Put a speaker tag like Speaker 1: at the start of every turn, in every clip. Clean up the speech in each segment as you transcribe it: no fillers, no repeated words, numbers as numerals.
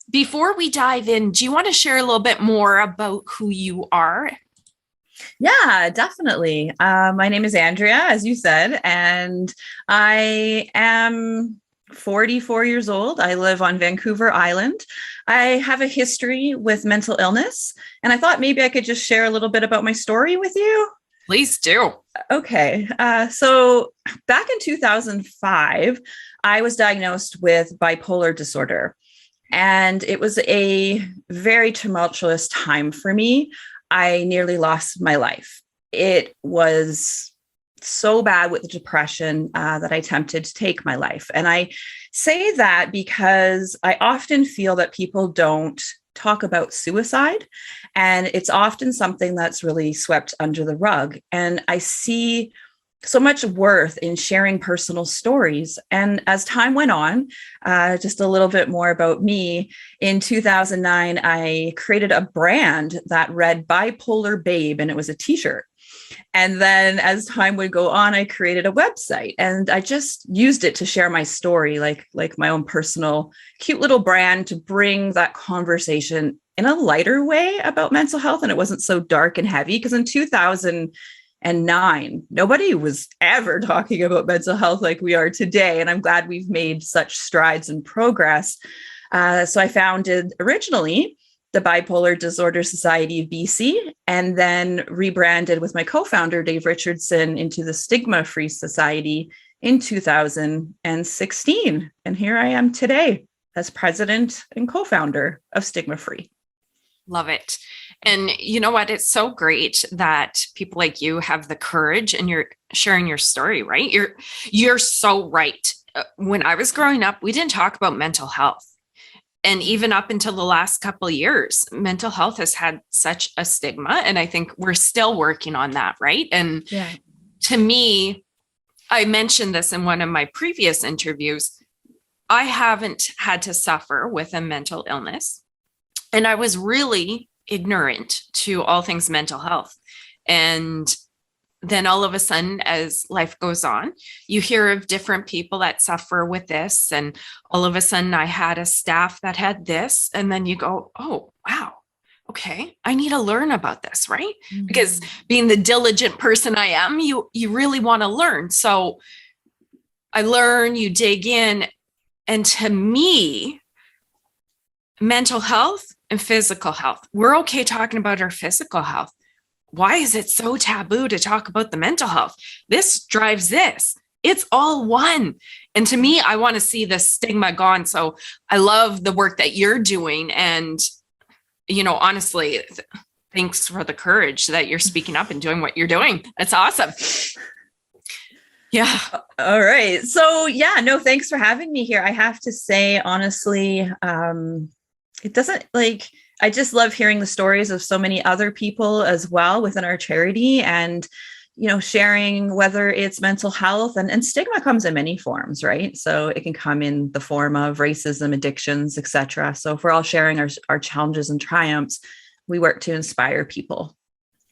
Speaker 1: before we dive in, do you want to share a little bit more about who you are?
Speaker 2: Yeah, definitely. My name is Andrea, as you said, and I am 44 years old. I live on Vancouver Island. I have a history with mental illness, and I thought maybe I could just share a little bit about my story with you.
Speaker 1: Please do.
Speaker 2: Okay. So back in 2005, I was diagnosed with bipolar disorder. And it was a very tumultuous time for me. I nearly lost my life. It was so bad with the depression that I attempted to take my life. And I say that because I often feel that people don't talk about suicide. And it's often something that's really swept under the rug. And I see so much worth in sharing personal stories. And as time went on, just a little bit more about me. In 2009, I created a brand that read Bipolar Babe, and it was a t-shirt. And then as time would go on, I created a website and I just used it to share my story, like my own personal cute little brand to bring that conversation in a lighter way about mental health. And it wasn't so dark and heavy because in 2009, nobody was ever talking about mental health like we are today. And I'm glad we've made such strides and progress. So I founded originally the Bipolar Disorder Society of BC, and then rebranded with my co-founder, Dave Richardson, into the Stigma-Free Society in 2016. And here I am today as president and co-founder of Stigma-Free.
Speaker 1: Love it. And you know what? It's so great that people like you have the courage and you're sharing your story, right? You're so right. When I was growing up, we didn't talk about mental health. And even up until the last couple of years, mental health has had such a stigma. And I think we're still working on that, right? And to me, I mentioned this in one of my previous interviews. I haven't had to suffer with a mental illness. And I was really ignorant to all things mental health. And then all of a sudden, as life goes on, you hear of different people that suffer with this. And all of a sudden I had a staff that had this. And then you go, oh, wow. Okay, I need to learn about this, right? Mm-hmm. Because being the diligent person I am, you really want to learn. So I learn, you dig in. And to me, mental health and physical health, we're okay talking about our physical health. Why is it so taboo to talk about the mental health? This drives this. It's all one. And to me, I want to see the stigma gone. So I love the work that you're doing. And, you know, honestly, thanks for the courage that you're speaking up and doing what you're doing. That's awesome. Yeah.
Speaker 2: All right. So yeah, no, thanks for having me here. I have to say, honestly, it doesn't I just love hearing the stories of so many other people as well within our charity and, you know, sharing whether it's mental health and stigma comes in many forms, right? So it can come in the form of racism, addictions, etc. So if we're all sharing our challenges and triumphs, we work to inspire people.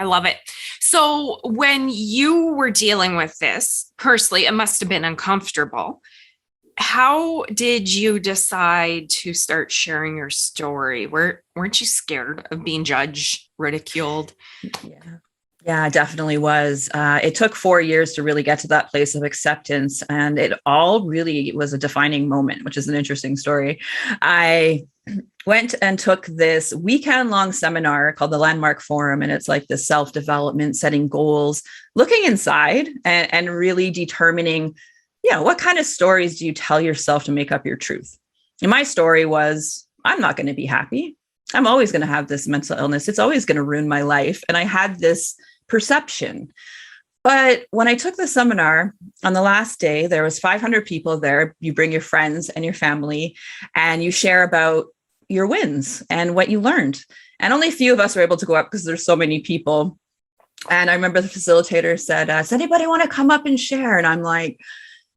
Speaker 1: I love it. So when you were dealing with this personally, it must have been uncomfortable. How did you decide to start sharing your story? Weren't you scared of being judged, ridiculed?
Speaker 2: Yeah, it definitely was. It took 4 years to really get to that place of acceptance. And it all really was a defining moment, which is an interesting story. I went and took this weekend-long seminar called the Landmark Forum. And it's like the self-development, setting goals, looking inside and really determining, what kind of stories do you tell yourself to make up your truth? And my story was, I'm not going to be happy. I'm always going to have this mental illness. It's always going to ruin my life. And I had this perception. But when I took the seminar on the last day, there was 500 people there. You bring your friends and your family and you share about your wins and what you learned. And only a few of us were able to go up because there's so many people. And I remember the facilitator said, does anybody want to come up and share? And I'm like,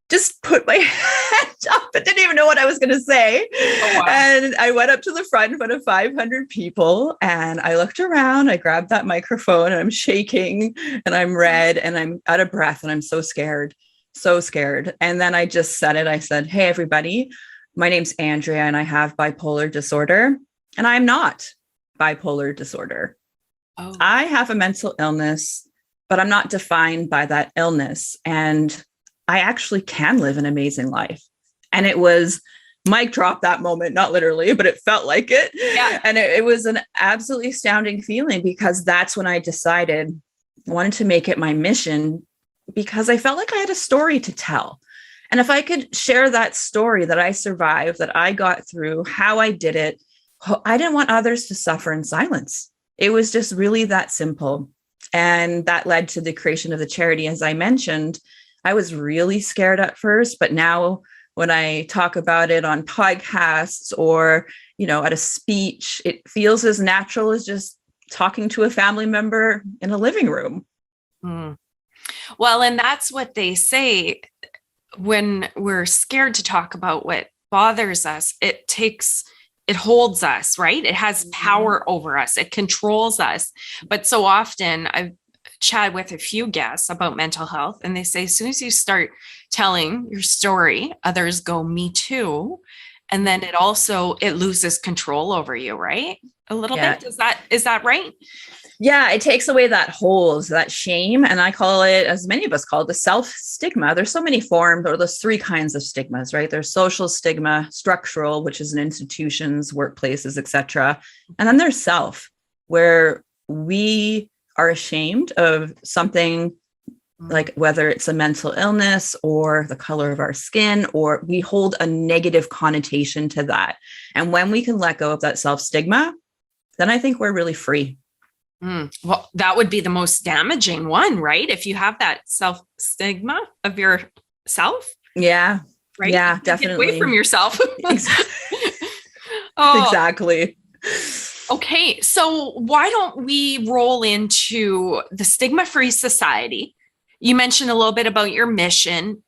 Speaker 2: just put my hand up. I didn't even know what I was going to say. Oh, wow. And I went up to the front in front of 500 people and I looked around, I grabbed that microphone and I'm shaking and I'm red and I'm out of breath and I'm so scared. And then I just said it. I said, hey, everybody, My name's Andrea and I have bipolar disorder, and I'm not bipolar disorder.
Speaker 1: Oh,
Speaker 2: I have a mental illness, but I'm not defined by that illness. And I actually can live an amazing life. And it was mic drop that moment, not literally, but it felt like it.
Speaker 1: yeah.
Speaker 2: And it was an absolutely astounding feeling because that's when I decided I wanted to make it my mission because I felt like I had a story to tell. And if I could share that story that I survived, that I got through, how I did it, I didn't want others to suffer in silence. It was just really that simple. And that led to the creation of the charity. As I mentioned, I was really scared at first, but now when I talk about it on podcasts or, at a speech, it feels as natural as just talking to a family member in a living room.
Speaker 1: Mm. Well, and that's what they say when we're scared to talk about what bothers us. It holds us, right? It has power over us. It controls us. But so often I've chatted with a few guests about mental health, and they say as soon as you start telling your story, others go, me too. And then it loses control over you, right? A little
Speaker 2: Yeah.
Speaker 1: bit. Is that right?
Speaker 2: Yeah, it takes away that hold, that shame. And I call it, as many of us call it, the self-stigma. There's so many forms, or there's three kinds of stigmas, right? There's social stigma, structural, which is in institutions, workplaces, etc. And then there's self, where we are ashamed of something like whether it's a mental illness or the color of our skin, or we hold a negative connotation to that. And when we can let go of that self-stigma, then I think we're really free.
Speaker 1: Well, that would be the most damaging one, right? If you have that self stigma of yourself,
Speaker 2: Yeah.
Speaker 1: right?
Speaker 2: Yeah,
Speaker 1: You
Speaker 2: definitely.
Speaker 1: get away from yourself.
Speaker 2: Exactly.
Speaker 1: Okay. So why don't we roll into the Stigma-Free Society? You mentioned a little bit about your mission,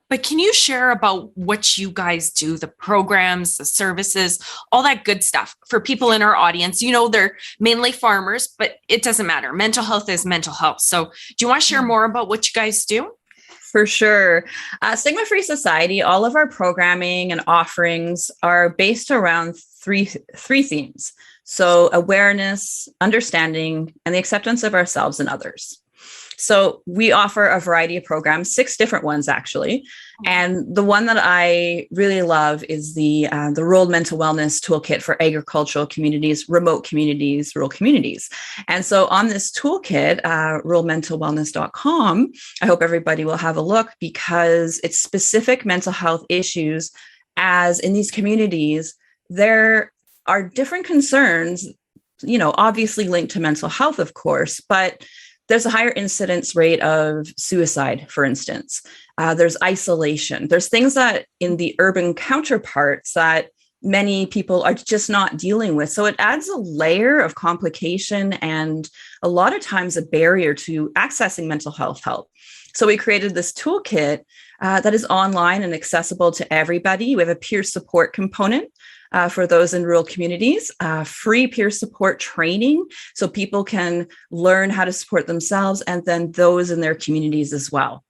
Speaker 1: but can you share about what you guys do, the programs, the services, all that good stuff for people in our audience? They're mainly farmers, but it doesn't matter. Mental health is mental health. So do you want to share more about what you guys do?
Speaker 2: For sure. Stigma-Free Society, all of our programming and offerings are based around three themes. So awareness, understanding, and the acceptance of ourselves and others. So we offer a variety of programs, 6 different ones actually. And the one that I really love is the Rural Mental Wellness Toolkit for agricultural communities, remote communities, rural communities. And so on this toolkit, ruralmentalwellness.com, I hope everybody will have a look because it's specific mental health issues, as in these communities, there are different concerns, obviously linked to mental health, of course, but there's a higher incidence rate of suicide, for instance. There's isolation. There's things that in the urban counterparts that many people are just not dealing with. So it adds a layer of complication and a lot of times a barrier to accessing mental health help. So we created this toolkit that is online and accessible to everybody. We have a peer support component for those in rural communities, free peer support training so people can learn how to support themselves and then those in their communities as well.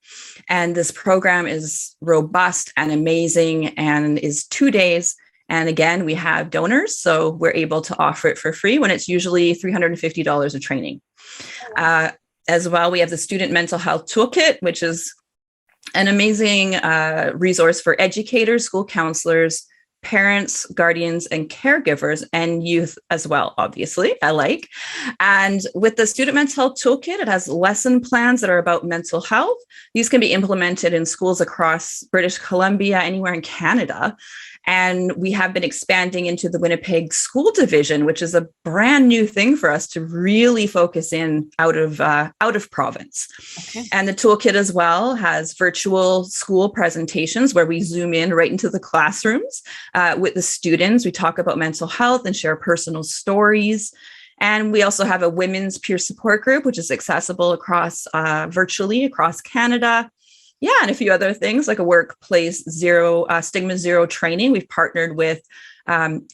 Speaker 2: And this program is robust and amazing and is 2 days. And again, we have donors, so we're able to offer it for free when it's usually $350 a training. As well, we have the Student Mental Health Toolkit, which is an amazing resource for educators, school counselors, parents, guardians, and caregivers, and youth as well, obviously, And with the Student Mental Health Toolkit, it has lesson plans that are about mental health. These can be implemented in schools across British Columbia, anywhere in Canada. And we have been expanding into the Winnipeg School Division, which is a brand new thing for us to really focus in out of province. Okay. And the toolkit as well has virtual school presentations where we zoom in right into the classrooms with the students. We talk about mental health and share personal stories. And we also have a women's peer support group, which is accessible across virtually across Canada. Yeah, and a few other things like a workplace stigma zero training. We've partnered with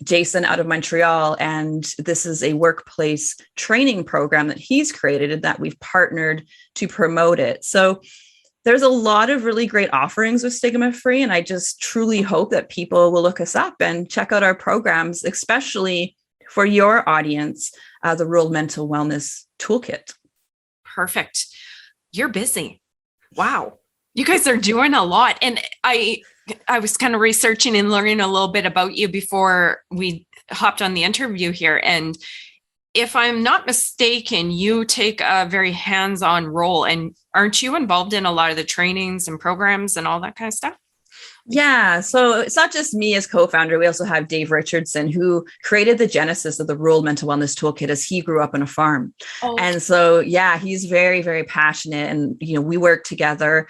Speaker 2: Jason out of Montreal, and this is a workplace training program that he's created and that we've partnered to promote it. So there's a lot of really great offerings with Stigma-Free, and I just truly hope that people will look us up and check out our programs, especially for your audience, the Rural Mental Wellness Toolkit.
Speaker 1: Perfect. You're busy. Wow. You guys are doing a lot. And I was kind of researching and learning a little bit about you before we hopped on the interview here. And if I'm not mistaken, you take a very hands-on role, and aren't you involved in a lot of the trainings and programs and all that kind of stuff?
Speaker 2: Yeah, so it's not just me as co-founder. We also have Dave Richardson, who created the genesis of the Rural Mental Wellness Toolkit as he grew up on a farm. Oh. And so, yeah, he's very, very passionate, and we work together.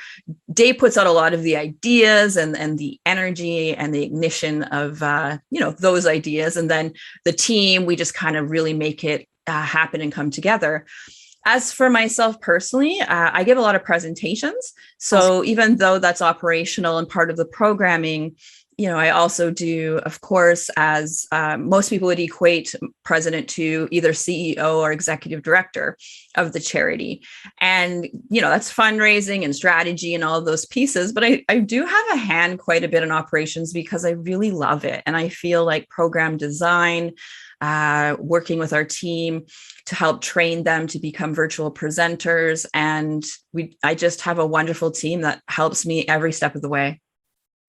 Speaker 2: Dave puts out a lot of the ideas and the energy and the ignition of those ideas, and then the team, we just kind of really make it happen and come together. As for myself personally, I give a lot of presentations. So even though that's operational and part of the programming, I also do, of course, as most people would equate president to either CEO or executive director of the charity. And, that's fundraising and strategy and all of those pieces. But I do have a hand quite a bit in operations because I really love it. And I feel like program design, working with our team to help train them to become virtual presenters. And I just have a wonderful team that helps me every step of the way.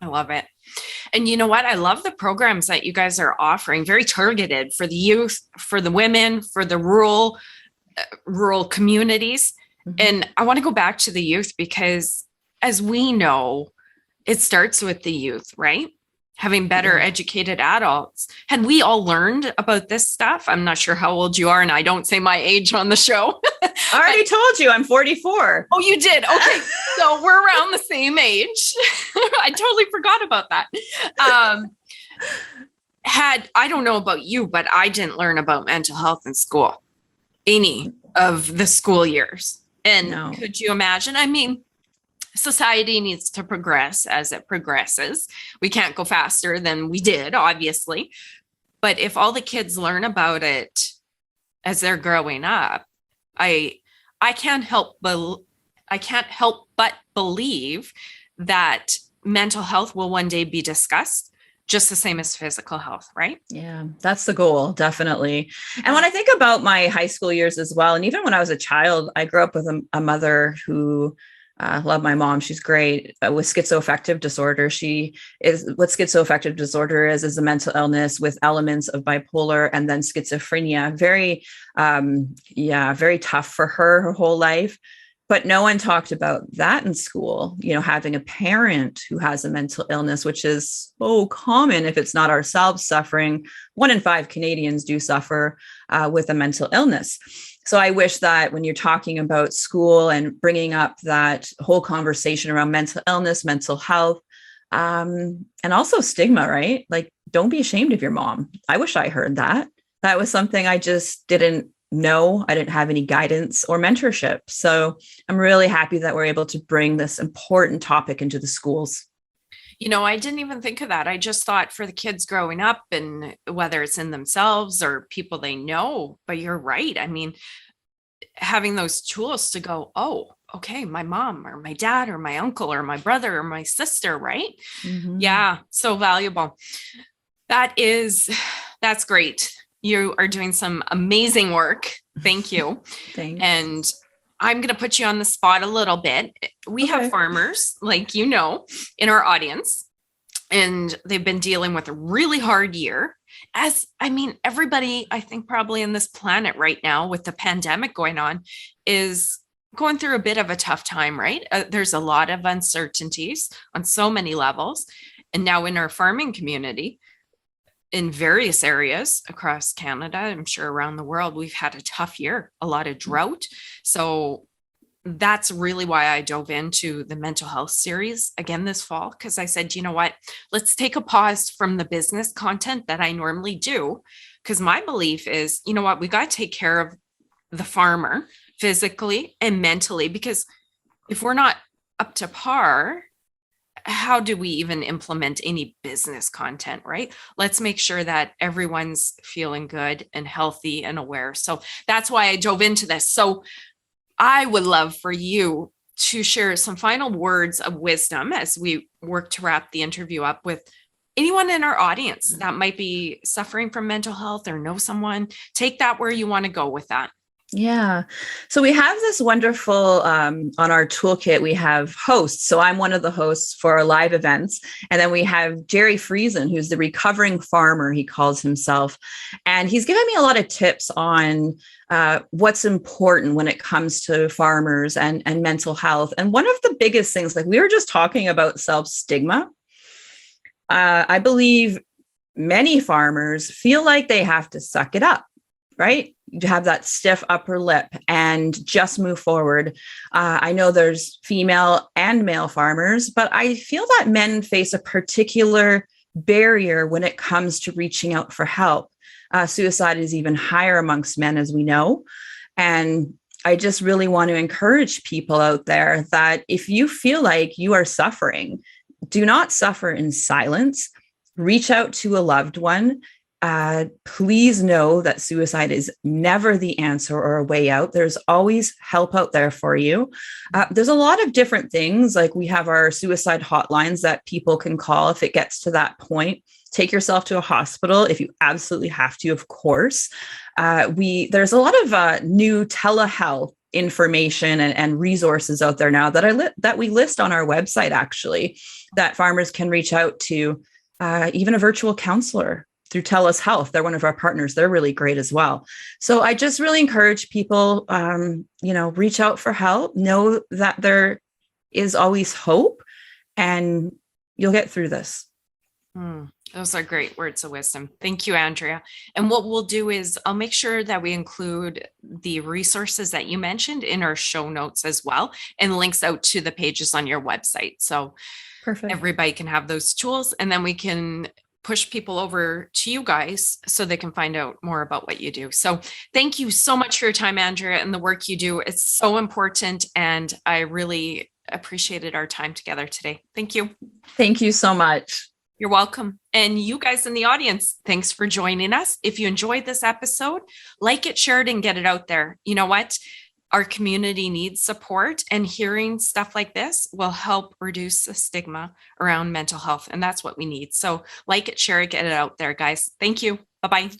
Speaker 1: I love it. And you know what? I love the programs that you guys are offering, very targeted for the youth, for the women, for the rural communities. Mm-hmm. And I want to go back to the youth because, as we know, it starts with the youth, right? Having better educated adults. Had we all learned about this stuff? I'm not sure how old you are, and I don't say my age on the show.
Speaker 2: I already told you I'm 44.
Speaker 1: Oh, you did? Okay. So we're around the same age. I totally forgot about that. I don't know about you, but I didn't learn about mental health in school, any of the school years. And Could you imagine? I mean, society needs to progress as it progresses. We can't go faster than we did, obviously. But if all the kids learn about it as they're growing up, I can't help but believe that mental health will one day be discussed just the same as physical health, right?
Speaker 2: Yeah, that's the goal, definitely. And when I think about my high school years as well, and even when I was a child, I grew up with a mother who love my mom. She's great with schizoaffective disorder. What schizoaffective disorder is a mental illness with elements of bipolar and then schizophrenia. Very, very tough for her whole life. But no one talked about that in school, having a parent who has a mental illness, which is so common if it's not ourselves suffering. 1 in 5 Canadians do suffer with a mental illness. So I wish that when you're talking about school and bringing up that whole conversation around mental illness, mental health, and also stigma, right? Like, don't be ashamed of your mom. I wish I heard that. That was something I just didn't know. I didn't have any guidance or mentorship. So I'm really happy that we're able to bring this important topic into the schools.
Speaker 1: I didn't even think of that. I just thought for the kids growing up, and whether it's in themselves or people they know, but you're right. I mean, having those tools to go, oh, okay, my mom or my dad or my uncle or my brother or my sister, right? Mm-hmm. Yeah, so valuable. That's great. You are doing some amazing work. Thank you.
Speaker 2: Thanks.
Speaker 1: And I'm going to put you on the spot a little bit. We have farmers, like in our audience, and they've been dealing with a really hard year. Everybody, I think probably in this planet right now with the pandemic going on is going through a bit of a tough time, right? There's a lot of uncertainties on so many levels. And now in our farming community, in various areas across Canada, I'm sure around the world, we've had a tough year, a lot of drought. So that's really why I dove into the mental health series again this fall, because I said, you know what, let's take a pause from the business content that I normally do. Because my belief is, you know what, we got to take care of the farmer physically and mentally, because if we're not up to par, how do we even implement any business content, right? Let's make sure that everyone's feeling good and healthy and aware. So that's why I dove into this. So I would love for you to share some final words of wisdom as we work to wrap the interview up with anyone in our audience that might be suffering from mental health or know someone. Take that where you want to go with that.
Speaker 2: Yeah. So we have this wonderful, on our toolkit, we have hosts. So I'm one of the hosts for our live events. And then we have Jerry Friesen, who's the recovering farmer, he calls himself. And he's given me a lot of tips on what's important when it comes to farmers and mental health. And one of the biggest things, like we were just talking about self-stigma, I believe many farmers feel like they have to suck it up, right? You have that stiff upper lip and just move forward. I know there's female and male farmers, but I feel that men face a particular barrier when it comes to reaching out for help. Suicide is even higher amongst men, as we know. And I just really want to encourage people out there that if you feel like you are suffering, do not suffer in silence. Reach out to a loved one. Please know that suicide is never the answer or a way out. There's always help out there for you. There's a lot of different things. Like we have our suicide hotlines that people can call if it gets to that point. Take yourself to a hospital if you absolutely have to, of course. There's a lot of new telehealth information and resources out there now that we list on our website, actually, that farmers can reach out to, even a virtual counselor through TELUS Health. They're one of our partners. They're really great as well. So I just really encourage people, reach out for help. Know that there is always hope and you'll get through this.
Speaker 1: Those are great words of wisdom. Thank you, Andrea. And what we'll do is I'll make sure that we include the resources that you mentioned in our show notes as well, and links out to the pages on your website. So
Speaker 2: Perfect.
Speaker 1: Everybody can have those tools, and then we can push people over to you guys so they can find out more about what you do. So thank you so much for your time, Andrea, and the work you do. It's so important, and I really appreciated our time together today. Thank you.
Speaker 2: Thank you so much.
Speaker 1: You're welcome. And you guys in the audience, thanks for joining us. If you enjoyed this episode, like it, share it, and get it out there. You know what? Our community needs support, and hearing stuff like this will help reduce the stigma around mental health. And that's what we need. So like it, share it, get it out there, guys. Thank you. Bye-bye.